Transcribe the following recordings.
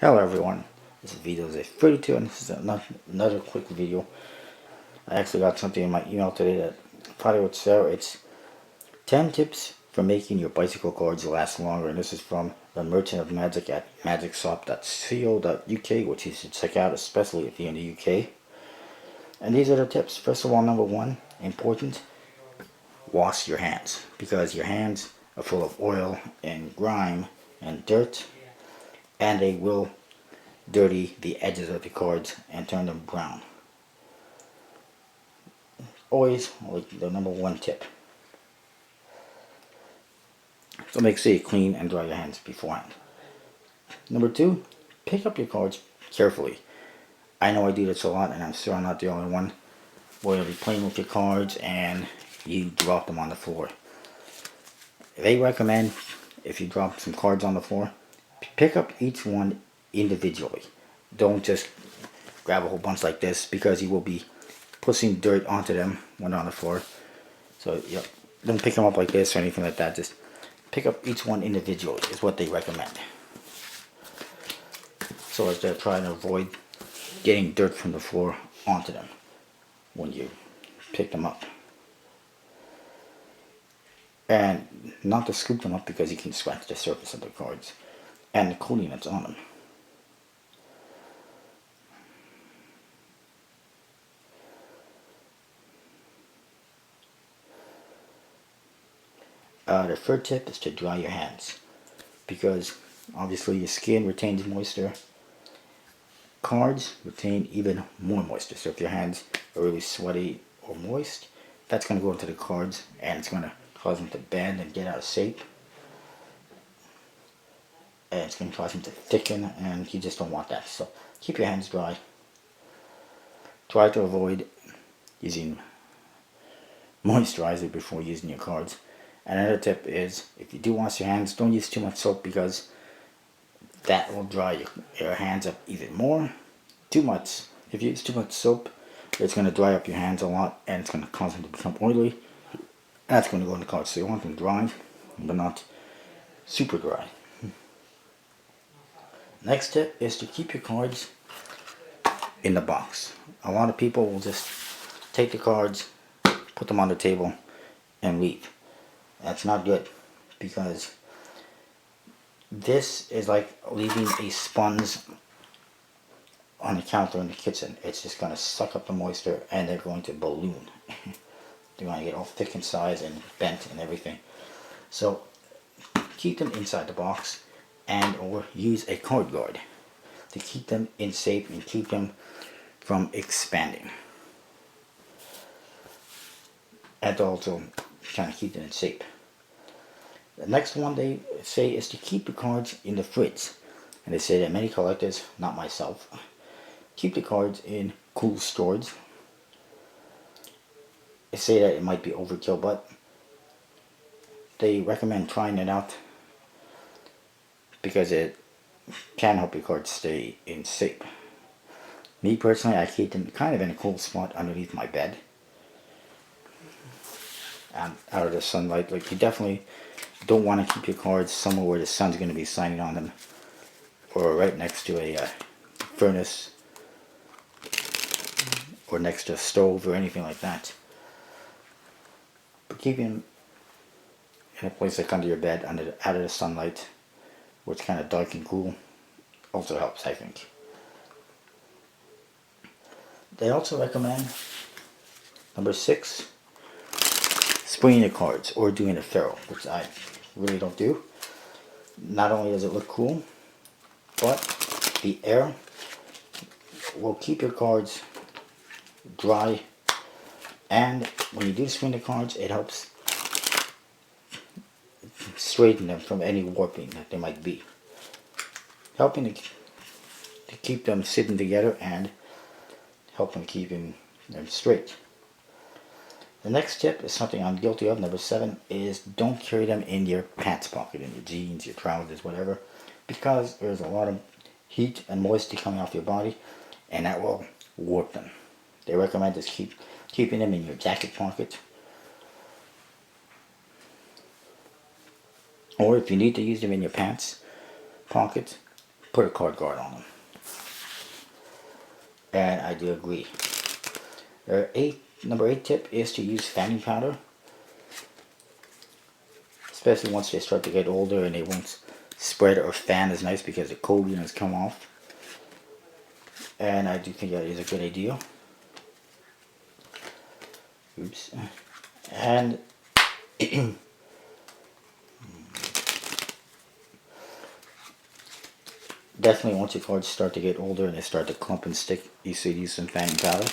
Hello everyone, this video is a 32 and this is another quick video. I actually got something in my email today that I thought I would share. It's 10 tips for making your bicycle cards last longer, and this is from the Merchant of Magic at magicshop.co.uk, which you should check out, especially if you're in the UK. And these are the tips. First of all, number one, important, wash your hands, because your hands are full of oil and grime and dirt, and they will dirty the edges of the cards and turn them brown. Always like the number one tip. So make sure you clean and dry your hands beforehand. Number two, pick up your cards carefully. I know I do this a lot, and I'm sure I'm not the only one, where you'll be playing with your cards and you drop them on the floor. They recommend, if you drop some cards on the floor, pick up each one individually. Don't just grab a whole bunch like this, because you will be pushing dirt onto them when they're on the floor. So don't pick them up like this or anything like that. Just pick up each one individually is what they recommend, so as they're trying to avoid getting dirt from the floor onto them when you pick them up. And not to scoop them up, because you can scratch the surface of the cards and the coating that's on them. The third tip is to dry your hands, because obviously your skin retains moisture. Cards retain even more moisture, so if your hands are really sweaty or moist, that's going to go into the cards and it's going to cause them to bend and get out of shape, and it's going to cause them to thicken, and you just don't want that. So keep your hands dry. Try to avoid using moisturizer before using your cards. And another tip is, if you do wash your hands, don't use too much soap, because that will dry your hands up even more. If you use too much soap, it's going to dry up your hands a lot, and it's going to cause them to become oily. That's going to go in the cards. So you want them dry, but not super dry. Next tip is to keep your cards in the box. A lot of people will just take the cards, put them on the table, and leave. That's not good, because this is like leaving a sponge on the counter in the kitchen. It's just going to suck up the moisture, and they're going to balloon. They're going to get all thick inside and bent and everything. So keep them inside the box, and or use a card guard to keep them in shape and keep them from expanding. And also kind of keep them in shape. The next one they say is to keep the cards in the fridge. And they say that many collectors, not myself, keep the cards in cool storage. They say that it might be overkill, but they recommend trying it out, because it can help your cards stay in shape. Me personally, I keep them kind of in a cool spot underneath my bed, and out of the sunlight. Like, you definitely don't want to keep your cards somewhere where the sun's going to be shining on them, or right next to a furnace, or next to a stove or anything like that. But keeping them in a place like under your bed, out of the sunlight, where it's kind of dark and cool, also helps, I think. They also recommend, number 6, spraying the cards or doing a ferrule, which I really don't do. Not only does it look cool, but the air will keep your cards dry, and when you do spray the cards, it helps straighten them from any warping that there might be, helping to keep them sitting together and helping keep them straight. The next tip is something I'm guilty of. Number 7 is don't carry them in your pants pocket, in your jeans, your trousers, whatever, because there's a lot of heat and moisture coming off your body, and that will warp them. They recommend just keeping them in your jacket pocket, or if you need to use them in your pants pocket, put a card guard on them. And I do agree. Number 8 tip is to use fanning powder. Especially once they start to get older and they won't spread or fan as nice because the coating has come off. And I do think that is a good idea. Oops. And definitely once your cards start to get older and they start to clump and stick, you should use some fanning powder.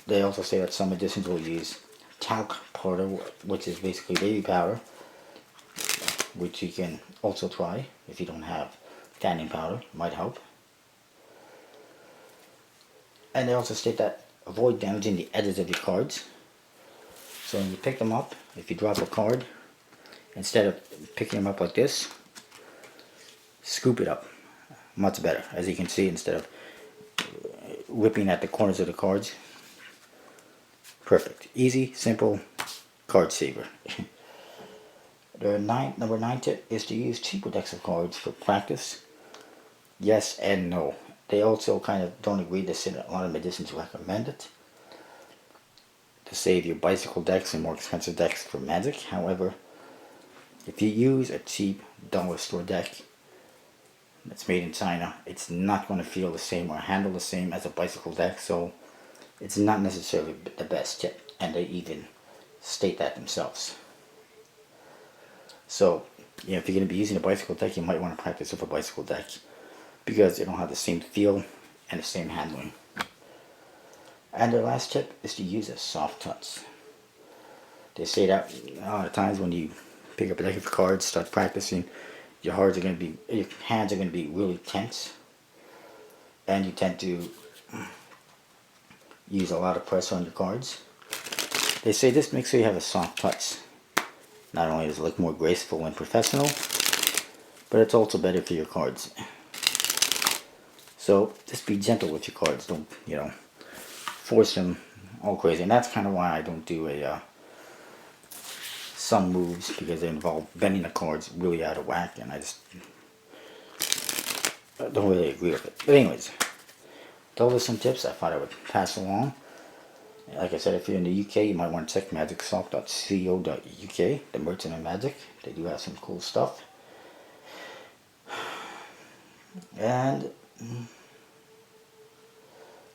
They also say that some editions will use talc powder, which is basically baby powder, which you can also try if you don't have fanning powder. Might help. And they also state that avoid damaging the edges of your cards. So when you pick them up, if you drop a card, instead of picking them up like this, scoop it up. Much better. As you can see, instead of whipping at the corners of the cards. Perfect. Easy, simple, card saver. Number 9 tip is to use cheaper decks of cards for practice. Yes and no. They also kind of don't agree. They say that a lot of magicians recommend it to save your bicycle decks and more expensive decks for Magic. However, if you use a cheap dollar store deck that's made in China, it's not going to feel the same or handle the same as a bicycle deck, so it's not necessarily the best tip, and they even state that themselves. So, if you're going to be using a bicycle deck, you might want to practice with a bicycle deck because they don't have the same feel and the same handling. And their last tip is to use a soft touch. They say that a lot of times when you pick up a deck of cards, start practicing, your hands are going to be really tense, and you tend to use a lot of pressure on your cards. They say this makes sure you have a soft touch. Not only does it look more graceful and professional, but it's also better for your cards. So just be gentle with your cards. Don't, force them all crazy. And that's kind of why I don't do some moves, because they involve bending the cards really out of whack, and I just don't really agree with it. But anyways, those are some tips I thought I would pass along. Like I said, if you're in the UK, you might want to check magicsoft.co.uk, the Merchant of Magic. They do have some cool stuff. And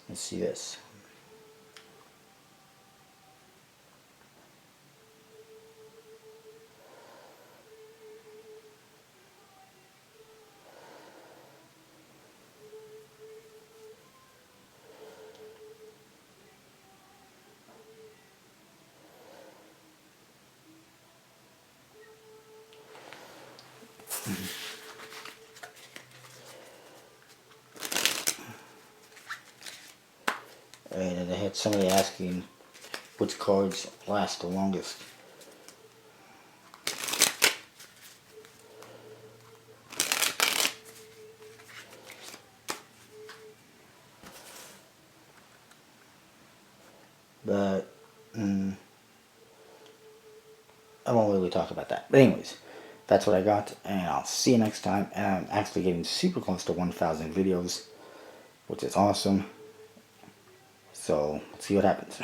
let's see this. And I had somebody asking which cards last the longest. But I won't really talk about that. But anyways, that's what I got, and I'll see you next time. And I'm actually getting super close to 1,000 videos, which is awesome. So let's see what happens.